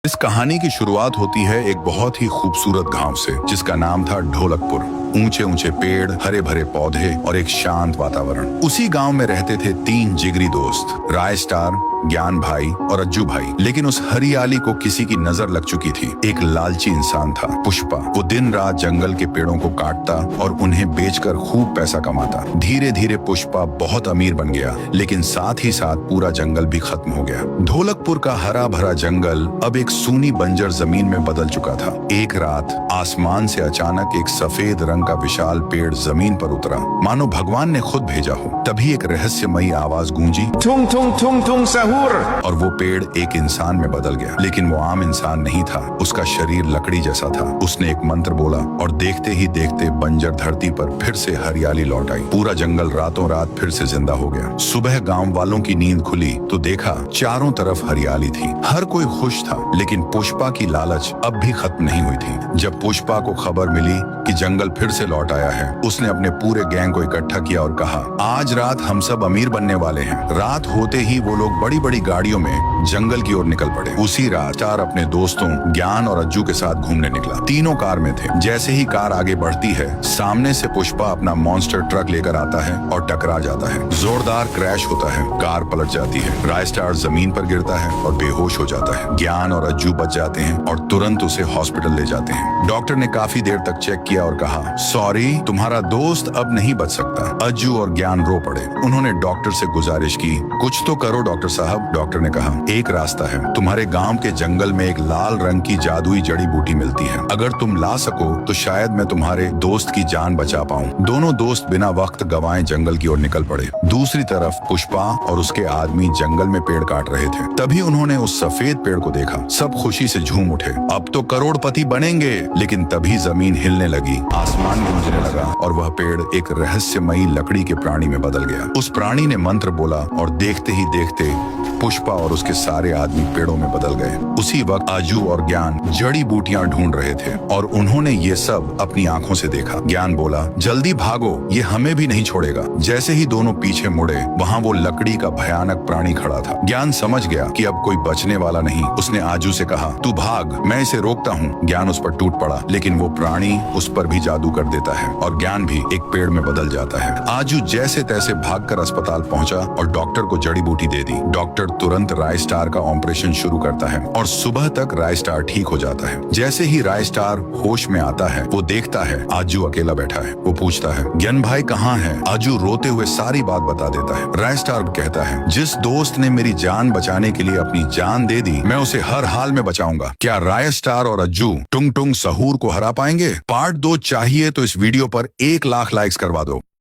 इस कहानी की शुरुआत होती है एक बहुत ही खूबसूरत गांव से, जिसका नाम था ढोलकपुर। ऊंचे ऊंचे पेड़, हरे भरे पौधे और एक शांत वातावरण। उसी गांव में रहते थे तीन जिगरी दोस्त, राय स्टार, ज्ञान भाई और अज्जू भाई। लेकिन उस हरियाली को किसी की नजर लग चुकी थी। एक लालची इंसान था, पुष्पा। वो दिन रात जंगल के पेड़ों को काटता और उन्हें बेचकर खूब पैसा कमाता। धीरे धीरे पुष्पा बहुत अमीर बन गया, लेकिन साथ ही साथ पूरा जंगल भी खत्म हो गया। ढोलकपुर का हरा भरा जंगल अब एक सूनी बंजर जमीन में बदल चुका था। एक रात आसमान से अचानक एक सफेद रंग का विशाल पेड़ जमीन पर उतरा, मानो भगवान ने खुद भेजा हो। तभी एक रहस्यमयी आवाज गूंजी, tung tung tung tung sahur। और वो पेड़ एक इंसान में बदल गया। लेकिन वो आम इंसान नहीं था, उसका शरीर लकड़ी जैसा था। उसने एक मंत्र बोला और देखते ही देखते बंजर धरती पर फिर से हरियाली लौट आई। पूरा जंगल रातों रात फिर से जिंदा हो गया। सुबह गांव वालों की नींद खुली तो देखा चारों तरफ हरियाली थी। हर कोई खुश था, लेकिन पुष्पा की लालच अब भी खत्म नहीं हुई थी। जब पुष्पा को खबर मिली कि जंगल फिर से लौट आया है, उसने अपने पूरे गैंग को इकट्ठा किया और कहा, आज रात हम सब अमीर बनने वाले हैं। रात होते ही वो लोग बड़ी बड़ी गाड़ियों में जंगल की ओर निकल पड़े। उसी रात स्टार अपने दोस्तों ज्ञान और अज्जू के साथ घूमने निकला। तीनों कार में थे। जैसे ही कार आगे बढ़ती है, सामने से पुष्पा अपना मॉन्स्टर ट्रक लेकर आता है और टकरा जाता है। जोरदार क्रैश होता है, कार पलट जाती है। राय स्टार जमीन पर गिरता है और बेहोश हो जाता है। ज्ञान और अज्जू बच जाते हैं और तुरंत उसे हॉस्पिटल ले जाते हैं। डॉक्टर ने काफी देर तक चेक किया और कहा, सॉरी, तुम्हारा दोस्त अब नहीं बच सकता। अज्जू और ज्ञान रो पड़े। उन्होंने डॉक्टर से गुजारिश की, कुछ तो करो डॉक्टर साहब। डॉक्टर ने कहा, एक रास्ता है, तुम्हारे गांव के जंगल में एक लाल रंग की जादुई जड़ी बूटी मिलती है। अगर तुम ला सको तो शायद मैं तुम्हारे दोस्त की जान बचा पाऊं। दोनों दोस्त बिना वक्त गंवाए जंगल की ओर निकल पड़े। दूसरी तरफ पुष्पा और उसके आदमी जंगल में पेड़ काट रहे थे। तभी उन्होंने उस सफेद पेड़ को देखा। सब खुशी से झूम उठे, अब तो करोड़पति बनेंगे। लेकिन तभी जमीन हिलने लगी, आसमान गूंजने लगा और वह पेड़ एक रहस्यमयी लकड़ी के प्राणी में बदल गया। उस प्राणी ने मंत्र बोला और देखते ही देखते पुष्पा और उसके सारे आदमी पेड़ों में बदल गए। उसी वक्त अज्जू और ज्ञान जड़ी बूटियां ढूंढ रहे थे और उन्होंने ये सब अपनी आंखों से देखा। ज्ञान बोला, जल्दी भागो, ये हमें भी नहीं छोड़ेगा। जैसे ही दोनों पीछे मुड़े, वहाँ वो लकड़ी का भयानक प्राणी खड़ा था। ज्ञान समझ गया कि अब कोई बचने वाला नहीं। उसने आजू से कहा, तू भाग, मैं इसे रोकता हूँ। ज्ञान उस पर टूट पड़ा, लेकिन वो प्राणी उस पर भी जादू कर देता है और ज्ञान भी एक पेड़ में बदल जाता है। आजू जैसे तैसे भागकर अस्पताल पहुंचा और डॉक्टर को जड़ी बूटी दे दी। डॉक्टर तुरंत राय स्टार का ऑपरेशन शुरू करता है और सुबह तक राय स्टार ठीक हो जाता है। जैसे ही राय स्टार होश में आता है, वो देखता है आजू अकेला बैठा है। वो पूछता है, ज्ञान भाई कहाँ है? आजू रोते हुए सारी बात बता देता है। राय स्टार कहता है, जिस दोस्त ने मेरी जान बचाने के लिए अपनी जान दे दी, मैं उसे हर हाल में बचाऊंगा। क्या राय स्टार और अज्जू टुंग टुंग सहूर को हरा पाएंगे? पार्ट 2 चाहिए तो इस वीडियो पर 1 लाख लाइक्स करवा दो।